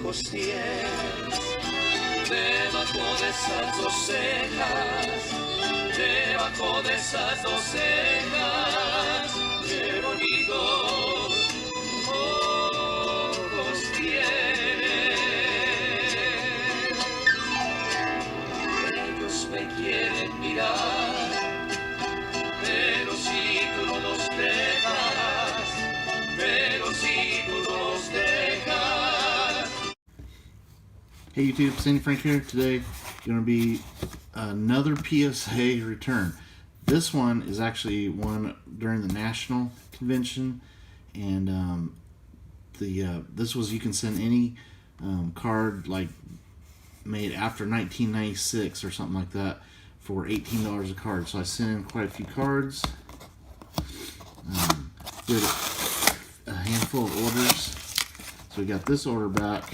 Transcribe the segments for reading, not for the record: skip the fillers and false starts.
ojos tienes, debajo de esas dos cejas, debajo de esas dos cejas, qué bonitos ojos tienes. Ellos me quieren mirar, pero si tú no los dejas, pero si tú no los dejas. Hey YouTube, Sandy Frank here. Today going to be another PSA return. This one is actually one during the national convention, and this was, you can send any card like made after 1996 or something like that for $18 a card. So I sent in quite a few cards. Did a handful of orders. So we got this order back,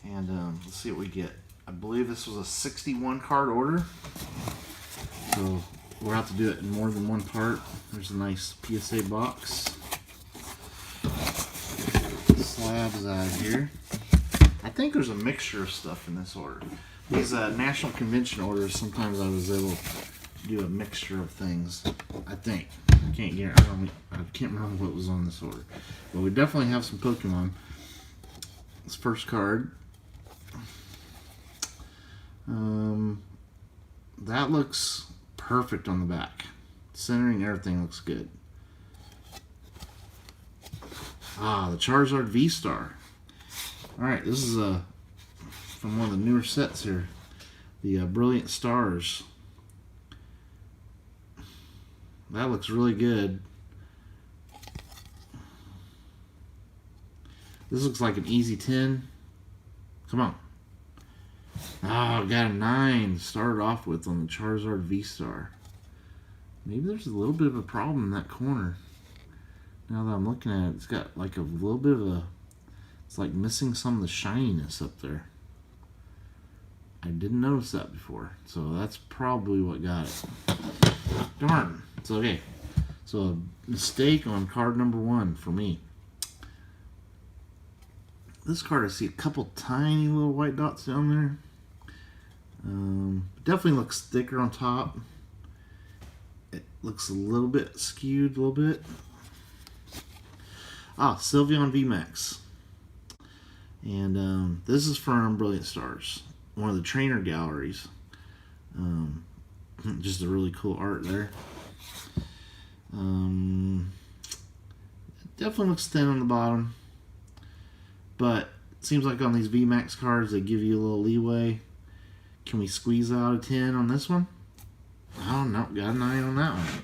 and let's see what we get. I believe this was a 61 card order, so we'll have to do it in more than one part. There's a nice PSA box. Slabs out of here. I think there's a mixture of stuff in this order. These national convention orders, sometimes I was able to do a mixture of things. I think. I can't remember what was on this order. But we definitely have some Pokemon. This first card. That looks perfect on the back. Centering, everything looks good. Ah, the Charizard V-Star. Alright, this is from one of the newer sets here. The Brilliant Stars. That looks really good. This looks like an easy 10. Come on. Oh, got a 9 to start off with on the Charizard V-Star. Maybe there's a little bit of a problem in that corner. Now that I'm looking at it, it's got like a little bit of a... It's like missing some of the shininess up there. I didn't notice that before. So that's probably what got it. Darn. It's okay. So a mistake on card number 1 for me. This card, I see a couple tiny little white dots down there. Definitely looks thicker on top. It looks a little bit skewed, a little bit. Ah, Sylveon VMAX. And this is from Brilliant Stars, one of the trainer galleries. Just a really cool art there. Definitely looks thin on the bottom, but it seems like on these VMAX cards they give you a little leeway. Can we squeeze out a 10 on this one? Oh no, got a 9 on that one.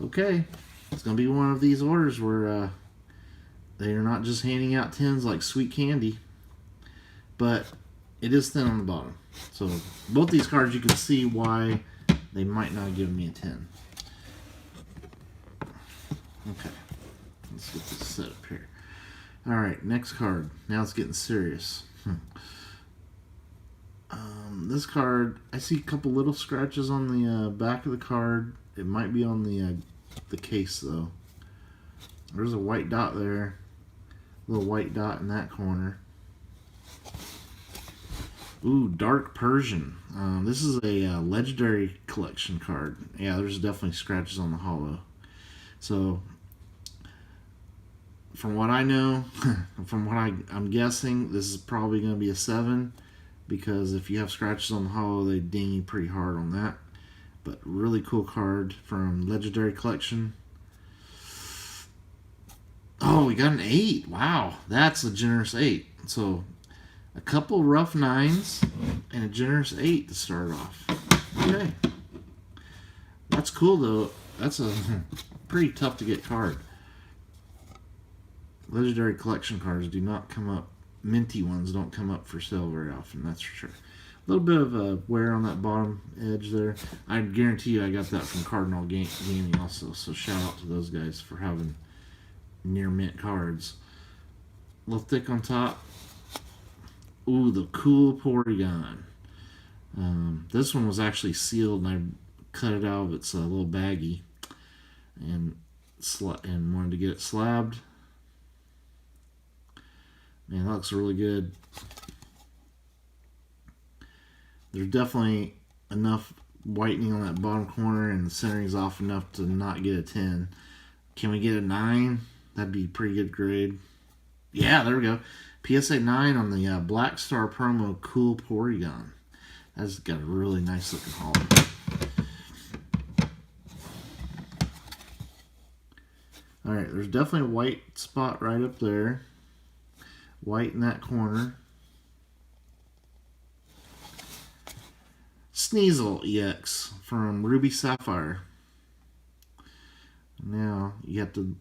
Okay, it's gonna be one of these orders where they are not just handing out 10s like sweet candy, but it is thin on the bottom. So both these cards, you can see why they might not give me a 10. Okay, let's get this set up here. Alright, next card. Now it's getting serious. This card, I see a couple little scratches on the back of the card. It might be on the case though. There's a white dot there. Little white dot in that corner. Ooh, Dark Persian. This is a legendary collection card. Yeah, there's definitely scratches on the hollow. So, from what I know, from what I'm guessing, this is probably going to be a 7, because if you have scratches on the hollow, they ding you pretty hard on that. But really cool card from Legendary Collection. Oh, we got an 8. Wow, that's a generous 8. So, a couple rough 9s and a generous 8 to start off. Okay. That's cool, though. That's a pretty tough to get card. Legendary Collection cards do not come up. Minty ones don't come up for sale very often, that's for sure. A little bit of a wear on that bottom edge there. I guarantee you I got that from Cardinal Gaming also, so shout out to those guys for having near mint cards. A little thick on top. Ooh, the cool Porygon. This one was actually sealed, and I cut it out of its little baggie and wanted to get it slabbed. Man, that looks really good. There's definitely enough whitening on that bottom corner, and the centering's off enough to not get a 10. Can we get a 9? That'd be a pretty good grade. Yeah, there we go. PSA 9 on the Black Star Promo Cool Porygon. That's got a really nice looking hollow. Alright, there's definitely a white spot right up there. White in that corner. Sneasel EX from Ruby Sapphire. Now, you have to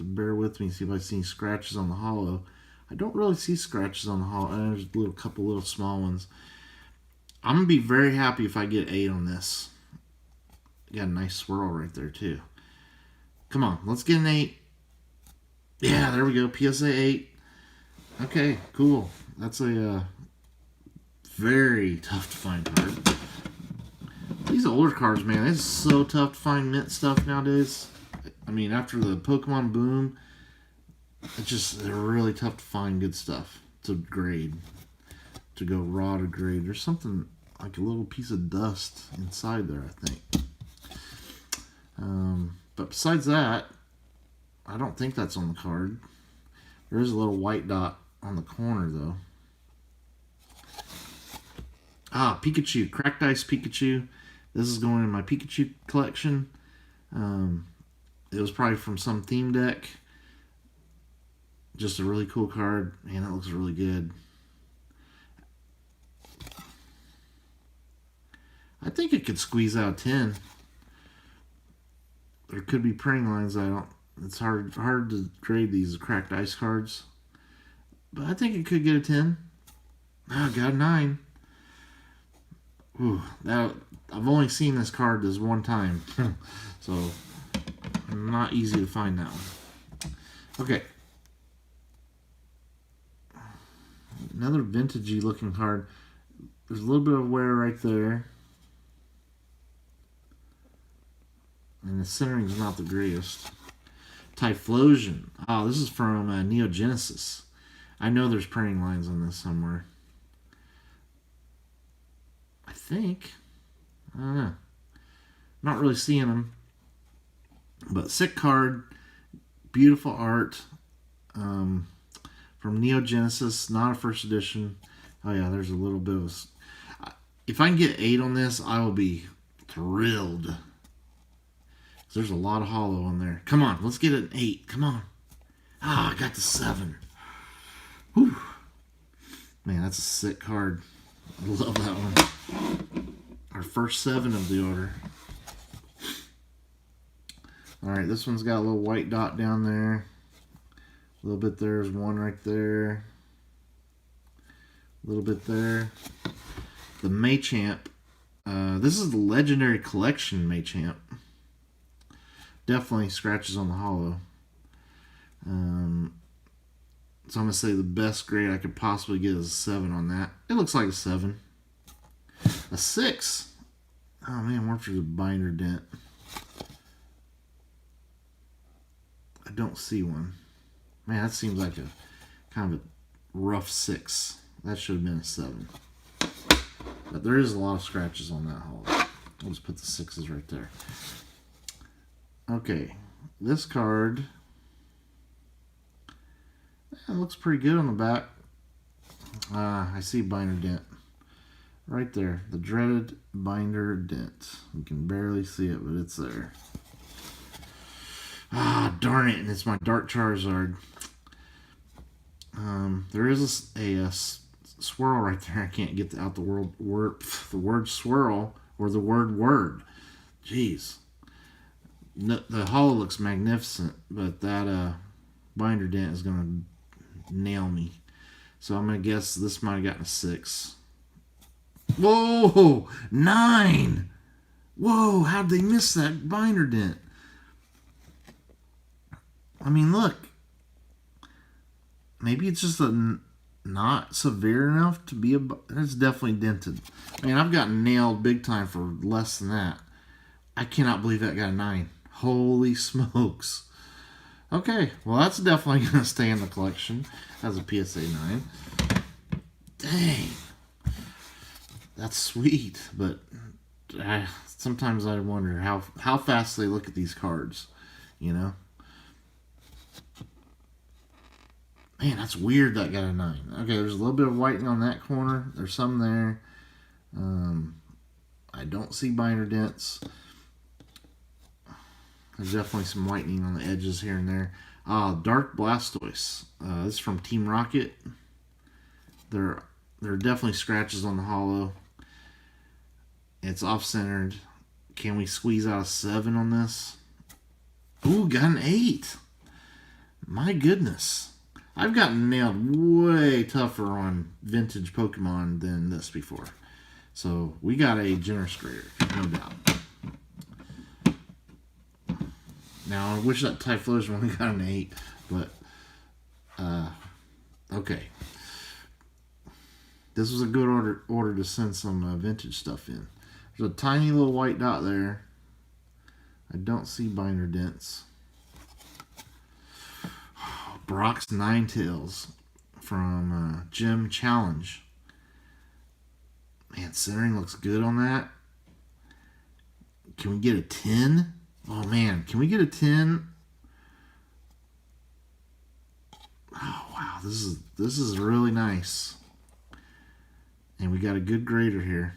bear with me, see if I see any scratches on the hollow. I don't really see scratches on the hollow. There's a couple little small ones. I'm going to be very happy if I get 8 on this. Got a nice swirl right there, too. Come on, let's get an 8. Yeah, there we go. PSA 8. Okay, cool. That's a very tough to find card. These older cards, man, it's so tough to find mint stuff nowadays. I mean, after the Pokemon boom, they're really tough to find good stuff to grade. To go raw to grade. There's something like a little piece of dust inside there, I think. But besides that, I don't think that's on the card. There is a little white dot on the corner, though. Ah, Pikachu. Cracked Ice Pikachu. This is going in my Pikachu collection. It was probably from some theme deck. Just a really cool card. Man, that looks really good. I think it could squeeze out 10. There could be printing lines. It's hard to grade these cracked ice cards. But I think it could get a 10. Oh, got a 9. Ooh, I've only seen this card this one time. So, not easy to find that one. Okay. Another vintagey looking card. There's a little bit of wear right there. And the centering's not the greatest. Typhlosion. Oh, this is from Neo Genesis. I know there's printing lines on this somewhere. I think. I don't know. Not really seeing them. But sick card. Beautiful art. From Neo Genesis. Not a first edition. Oh yeah, there's a little bit of... If I can get 8 on this, I will be thrilled. There's a lot of hollow on there. Come on, let's get an 8. Come on. Ah, I got the 7. Whew. Man, that's a sick card. I love that one. Our first 7 of the order. Alright, this one's got a little white dot down there. A little bit there's one right there. A little bit there. The Machamp. This is the Legendary Collection Machamp. Definitely scratches on the hollow. So I'm going to say the best grade I could possibly get is a 7 on that. It looks like a 7. A 6. Oh man, what for the binder dent? I don't see one. Man, that seems like a kind of a rough 6. That should have been a 7. But there is a lot of scratches on that hollow. I'll just put the 6s right there. Okay, this card looks pretty good on the back. I see binder dent right there. The dreaded binder dent. You can barely see it, but it's there. Ah, darn it! And it's my Dark Charizard. There is a swirl right there. I can't get out the word swirl or the word word. Jeez. No, the hollow looks magnificent, but that binder dent is going to nail me. So I'm going to guess this might have gotten a 6. Whoa! 9! Whoa! How'd they miss that binder dent? I mean, look. Maybe it's just not severe enough to be a... It's definitely dented. Man, I've gotten nailed big time for less than that. I cannot believe that got a 9. Holy smokes. Okay, well that's definitely going to stay in the collection as a PSA 9. Dang. That's sweet, but sometimes I wonder how fast they look at these cards, you know? Man, that's weird that got a 9. Okay, there's a little bit of whitening on that corner. There's some there. I don't see binder dents. There's definitely some whitening on the edges here and there. Dark Blastoise. This is from Team Rocket. There are definitely scratches on the hollow. It's off-centered. Can we squeeze out a 7 on this? Ooh, got an 8. My goodness. I've gotten nailed way tougher on vintage Pokemon than this before. So we got a generous grader, no doubt. Now I wish that Typhlosion only got an 8, but okay. This was a good order to send some vintage stuff in. There's a tiny little white dot there. I don't see binder dents. Brock's Ninetales from Gym Challenge. Man, centering looks good on that. Can we get a 10? Oh man, can we get a 10? Oh wow, this is really nice. And we got a good grader here.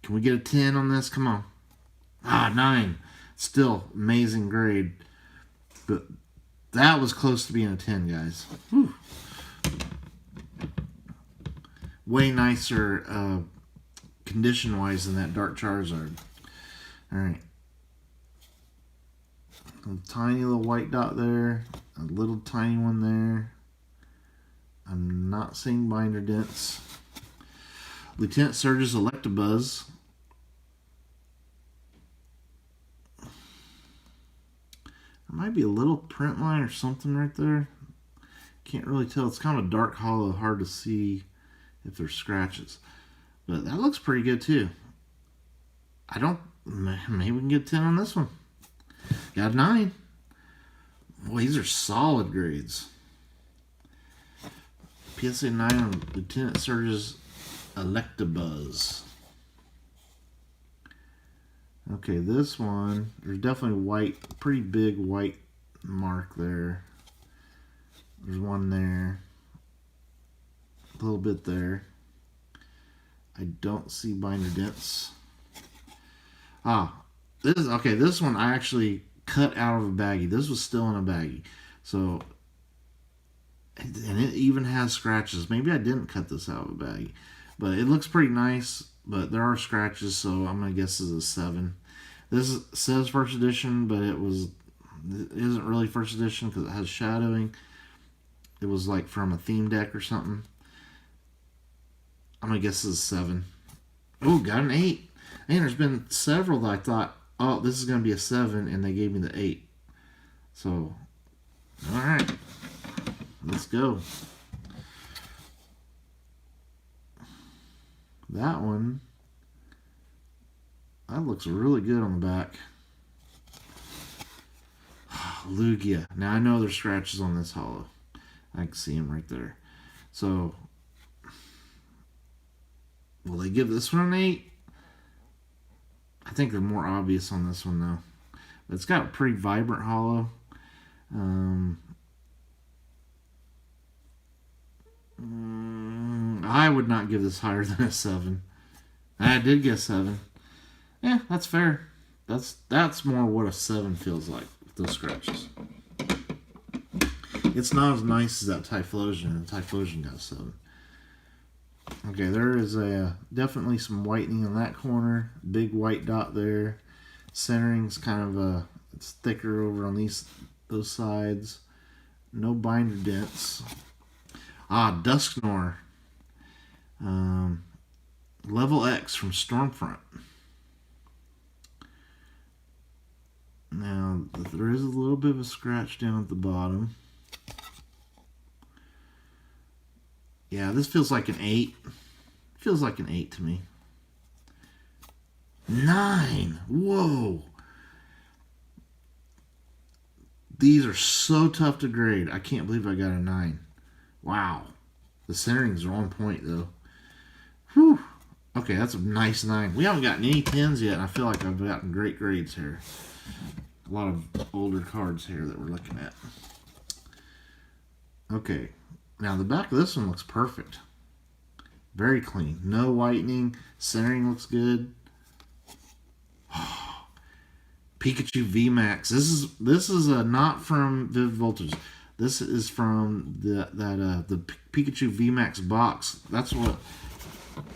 Can we get a 10 on this? Come on. 9. Still amazing grade. But that was close to being a 10, guys. Whew. Way nicer condition-wise than that Dark Charizard. Alright. A tiny little white dot there. A little tiny one there. I'm not seeing binder dents. Lieutenant Surge's Electabuzz. There might be a little print line or something right there. Can't really tell. It's kind of a dark hollow, hard to see if there's scratches. But that looks pretty good too. Maybe we can get 10 on this one. Got 9. Boy, these are solid grades. PSA 9 on Lieutenant Surge's Electabuzz. Okay, this one, there's definitely white, pretty big white mark there. There's one there. A little bit there. I don't see binder dents. This one I actually cut out of a baggie. This was still in a baggie. So, and it even has scratches. Maybe I didn't cut this out of a baggie. But it looks pretty nice, but there are scratches, so I'm going to guess this is a 7. This says first edition, but it isn't really first edition because it has shadowing. It was like from a theme deck or something. I'm going to guess this is 7. Oh, got an 8. Man, there's been several that I thought, oh, this is going to be a 7, and they gave me the 8. So, alright. Let's go. That one, that looks really good on the back. Lugia. Now I know there's scratches on this hollow. I can see them right there. So, will they give this one an 8? I think they're more obvious on this one though. But it's got a pretty vibrant hollow. I would not give this higher than a 7. I did get a 7. Yeah, that's fair. That's more what a 7 feels like with those scratches. It's not as nice as that Typhlosion. The Typhlosion got a 7. Okay, there is definitely some whitening in that corner. Big white dot there. Centering's kind of it's thicker over on those sides. No binder dents. Dusknoir. Level X from Stormfront. Now, there is a little bit of a scratch down at the bottom. Yeah, this feels like an 8. Feels like an 8 to me. 9! Whoa! These are so tough to grade. I can't believe I got a 9. Wow. The centerings are on point, though. Whew. Okay, that's a nice 9. We haven't gotten any 10s yet, and I feel like I've gotten great grades here. A lot of older cards here that we're looking at. Okay. Now, the back of this one looks perfect. Very clean. No whitening. Centering looks good. Pikachu VMAX. This is not from Vivid Voltage. This is from the Pikachu VMAX box. That's what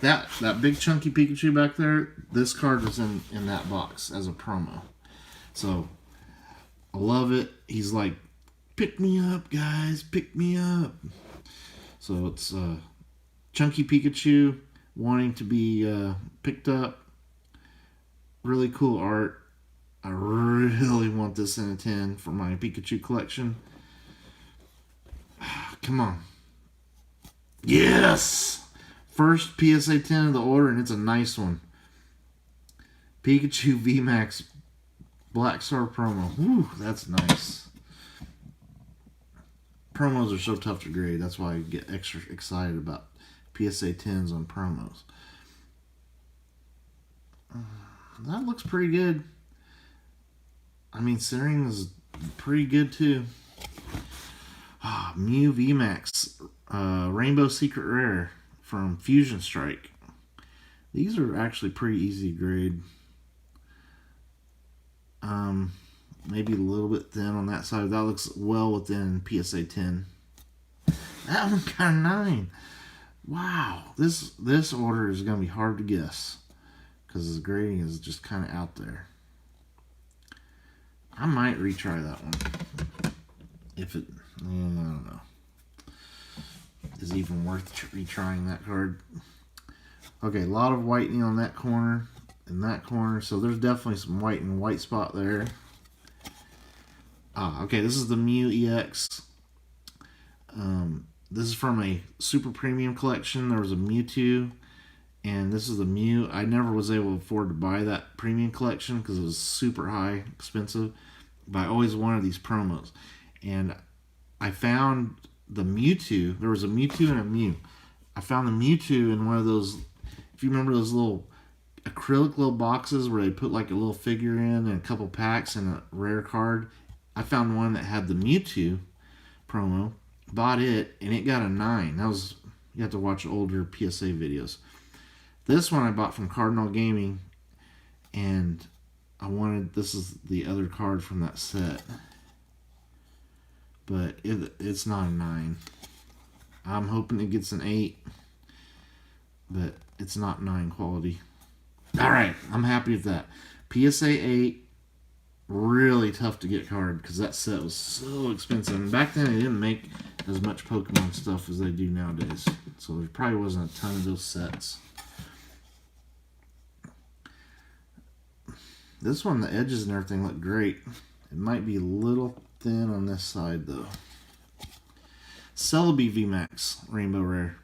that big chunky Pikachu back there. This card was in that box as a promo. So I love it. He's like, pick me up, guys, pick me up. So it's chunky Pikachu wanting to be picked up. Really cool art. I really want this in a 10 for my Pikachu collection. Come on. Yes! First PSA 10 of the order, and it's a nice one. Pikachu VMAX Black Star promo. Whew, that's nice. Promos are so tough to grade. That's why I get extra excited about PSA 10s on promos. That looks pretty good. I mean, centering is pretty good too. Mew VMAX Rainbow Secret Rare from Fusion Strike. These are actually pretty easy to grade. Maybe a little bit thin on that side. That looks well within PSA 10. That one got a 9. Wow, this order is going to be hard to guess because the grading is just kind of out there. I might retry that one. If it, I don't know. Is it even worth retrying that card? Okay, a lot of whitening on that corner and that corner. So there's definitely some white spot there. Okay, this is the Mew EX. This is from a super premium collection. There was a Mewtwo, and this is the Mew. I never was able to afford to buy that premium collection because it was super high, expensive. But I always wanted these promos. And I found the Mewtwo. There was a Mewtwo and a Mew. I found the Mewtwo in one of those, if you remember those little acrylic little boxes where they put like a little figure in and a couple packs and a rare card. I found one that had the Mewtwo promo. Bought it, and it got a 9. That was, you have to watch older PSA videos. This one I bought from Cardinal Gaming, and this is the other card from that set. But it's not a 9. I'm hoping it gets an 8, but it's not 9 quality. Alright, I'm happy with that. PSA 8. Really tough to get card because that set was so expensive. And back then they didn't make as much Pokemon stuff as they do nowadays. So there probably wasn't a ton of those sets. This one, the edges and everything look great. It might be a little thin on this side though. Celebi VMAX Rainbow Rare.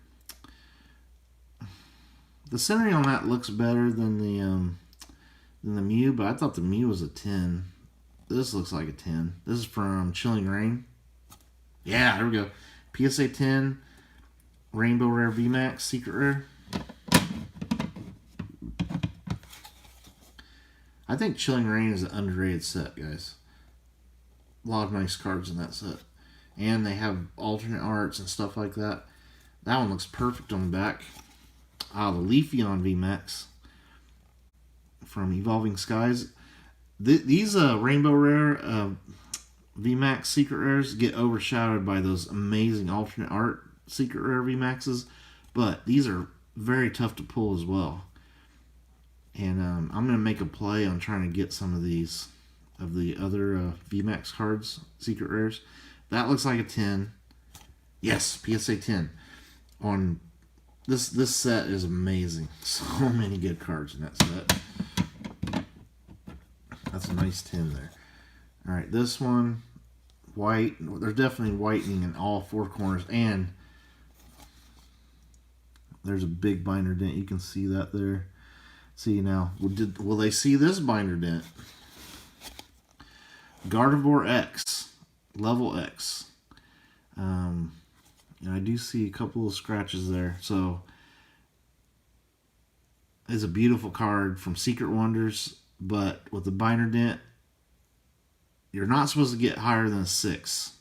The centering on that looks better than the Mew, but I thought the Mew was a 10. This looks like a 10. This is from Chilling Reign. Yeah, there we go. PSA 10 Rainbow Rare VMAX Secret Rare. I think Chilling Reign is an underrated set, guys. A lot of nice cards in that set. And they have alternate arts and stuff like that. That one looks perfect on the back. The Leafeon VMAX from Evolving Skies. These Rainbow Rare VMAX Secret Rares get overshadowed by those amazing alternate art Secret Rare VMAXs, but these are very tough to pull as well. And I'm going to make a play on trying to get some of these, of the other VMAX cards, Secret Rares. That looks like a 10. Yes, PSA 10. On this set is amazing. So many good cards in that set. That's a nice 10 there. Alright, this one, white. There's definitely whitening in all four corners. And there's a big binder dent. You can see that there. See now, will they see this binder dent? Gardevoir X. level X. I do see a couple of scratches there. So it's a beautiful card from Secret Wonders, but with the binder dent, you're not supposed to get higher than a 6.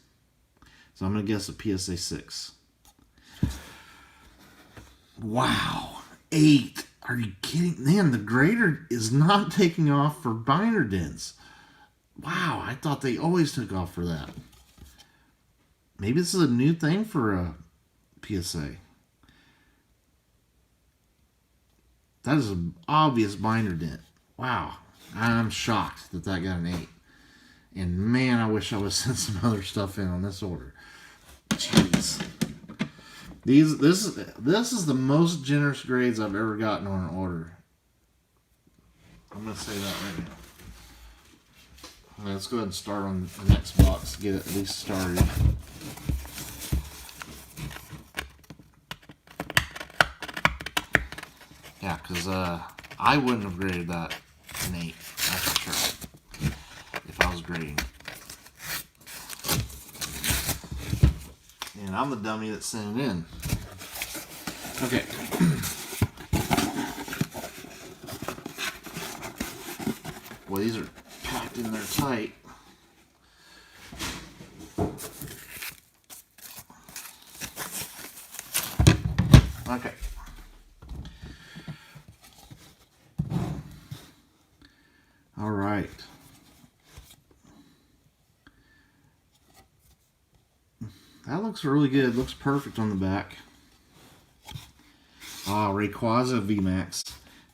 So I'm going to guess a PSA 6. Wow. 8. Are you kidding? Man, the grader is not taking off for binder dents. Wow, I thought they always took off for that. Maybe this is a new thing for a PSA. That is an obvious binder dent. Wow. I'm shocked that got an 8. And man, I wish I would send some other stuff in on this order. Jeez. This is the most generous grades I've ever gotten on an order. I'm going to say that right now. Okay, let's go ahead and start on the next box to get it at least started. Yeah, because I wouldn't have graded that an 8, that's for sure, if I was grading. And I'm the dummy that sent it in. Okay. Well, these are packed in there tight. Okay. All right. That looks really good. Looks perfect on the back. Rayquaza VMAX.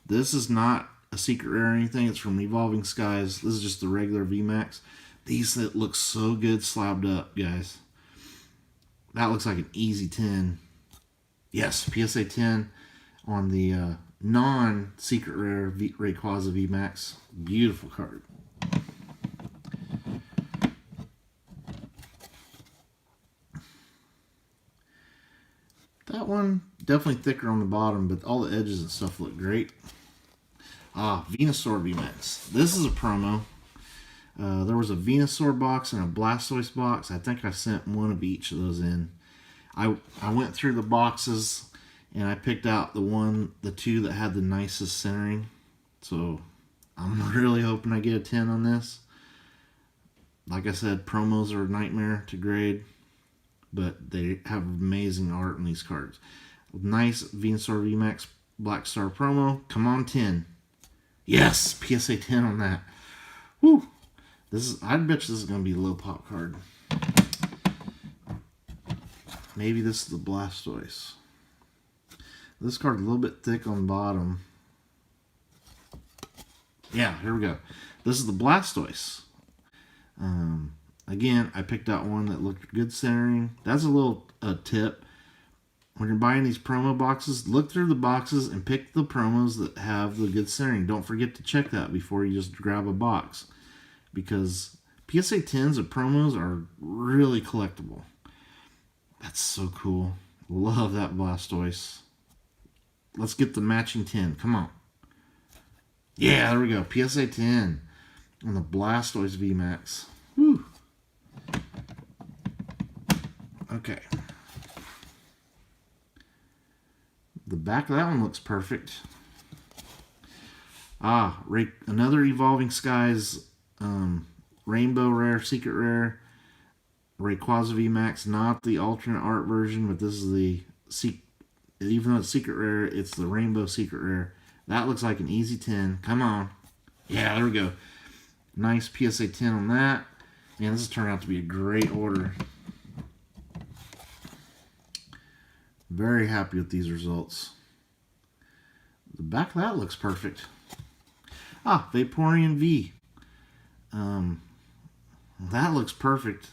This is not a secret rare or anything. It's from Evolving Skies. This is just the regular VMAX. These that look so good slabbed up, guys. That looks like an easy 10. Yes, PSA 10 on the non-secret rare Rayquaza VMAX. Beautiful card. That one definitely thicker on the bottom, but all the edges and stuff look great. Venusaur VMAX. This is a promo. There was a Venusaur box and a Blastoise box. I think I sent one of each of those in. I went through the boxes and I picked out the two that had the nicest centering. So I'm really hoping I get a 10 on this. Like I said, promos are a nightmare to grade, but they have amazing art in these cards. Nice Venusaur VMAX Black Star promo. Come on, 10. Yes, PSA 10 on that. Woo! I bet you this is going to be a low pop card. Maybe this is the Blastoise. This card's a little bit thick on the bottom. Yeah, here we go. This is the Blastoise. Again, I picked out one that looked good centering. That's a little tip. When you're buying these promo boxes, look through the boxes and pick the promos that have the good centering. Don't forget to check that before you just grab a box, because PSA 10s of promos are really collectible. That's so cool. Love that Blastoise. Let's get the matching 10. Come on. Yeah, there we go. PSA 10 on the Blastoise VMAX. Woo. Okay. The back of that one looks perfect. Another Evolving Skies Rainbow Rare, Secret Rare, Rayquaza VMAX, not the alternate art version, but this is the even though it's Secret Rare, it's the Rainbow Secret Rare. That looks like an easy 10. Come on. Yeah, there we go. Nice PSA 10 on that. Man, this has turned out to be a great order. Very happy with these results. The back of that looks perfect. Vaporeon V. That looks perfect.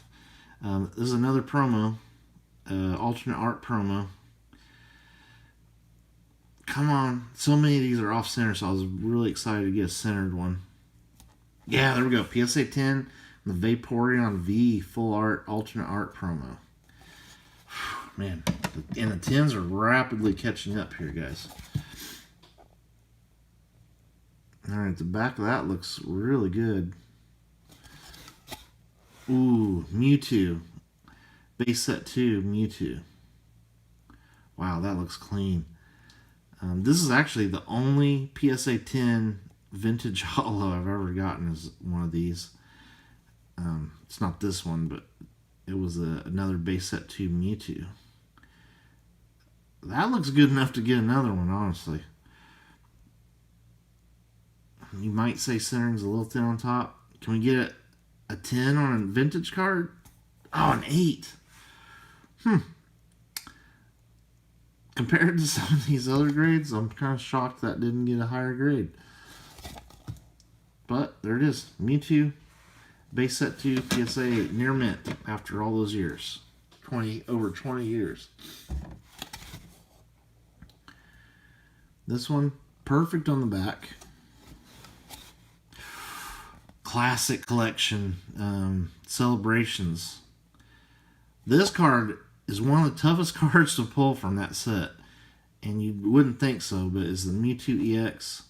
This is another promo. Alternate art promo. Come on. So many of these are off center, so I was really excited to get a centered one. Yeah, there we go. PSA 10. The Vaporeon V full art, alternate art promo. Man, and the 10s are rapidly catching up here, guys. Alright, the back of that looks really good. Ooh, Mewtwo. Base set 2, Mewtwo. Wow, that looks clean. This is actually the only PSA 10 vintage holo I've ever gotten is one of these. It's not this one, but it was another base set 2 Mewtwo. That looks good enough to get another one, honestly. You might say centering's a little thin on top. Can we get a 10 on a vintage card? Oh, an 8. Compared to some of these other grades, I'm kind of shocked that didn't get a higher grade. But there it is. Mewtwo, base set 2, PSA 8, near mint after all those years. Over 20 years. This one, perfect on the back. Classic collection, celebrations. This card is one of the toughest cards to pull from that set. And you wouldn't think so, but it's the Mewtwo EX.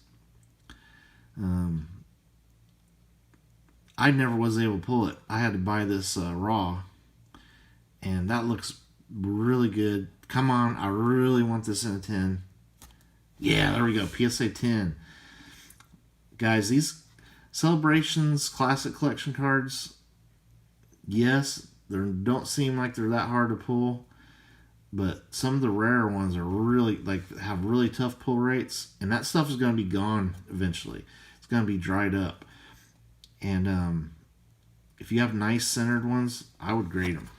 I never was able to pull it. I had to buy this raw. And that looks really good. Come on, I really want this in a 10. Yeah, there we go. PSA 10. Guys, these Celebrations Classic Collection cards, yes, they don't seem like they're that hard to pull, but some of the rarer ones are really, have really tough pull rates, and that stuff is going to be gone eventually. It's going to be dried up. And if you have nice centered ones, I would grade them.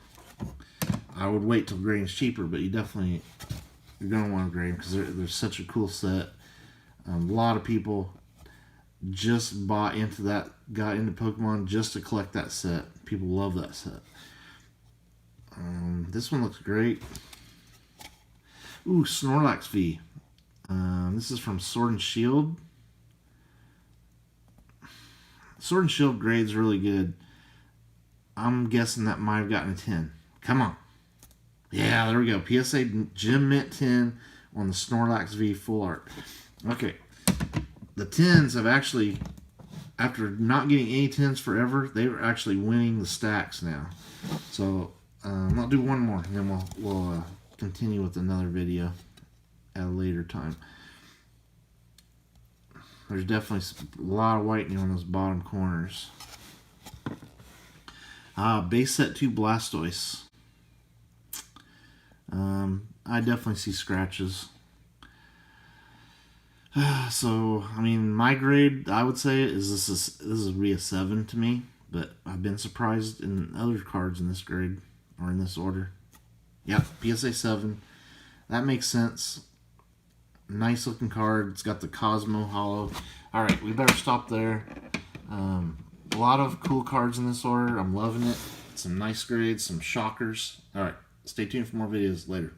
I would wait till grading's cheaper, but you're going to want to grade them because they're such a cool set. A lot of people just got into Pokemon just to collect that set. People love that set. This one looks great. Ooh, Snorlax V. This is from Sword and Shield. Sword and Shield grade's really good. I'm guessing that might have gotten a 10. Come on. Yeah, there we go. PSA Gem Mint 10 on the Snorlax V full art. Okay. The 10s have actually, after not getting any 10s forever, they're actually winning the stacks now. So I'll do one more, and then we'll continue with another video at a later time. There's definitely a lot of whitening on those bottom corners. Base set 2 Blastoise. I definitely see scratches. So, I mean, my grade, I would say, is this would be a 7 to me. But I've been surprised in other cards in this grade, or in this order. Yep, PSA 7. That makes sense. Nice looking card. It's got the Cosmo Holo. Alright, we better stop there. A lot of cool cards in this order. I'm loving it. Some nice grades, some shockers. Alright, stay tuned for more videos later.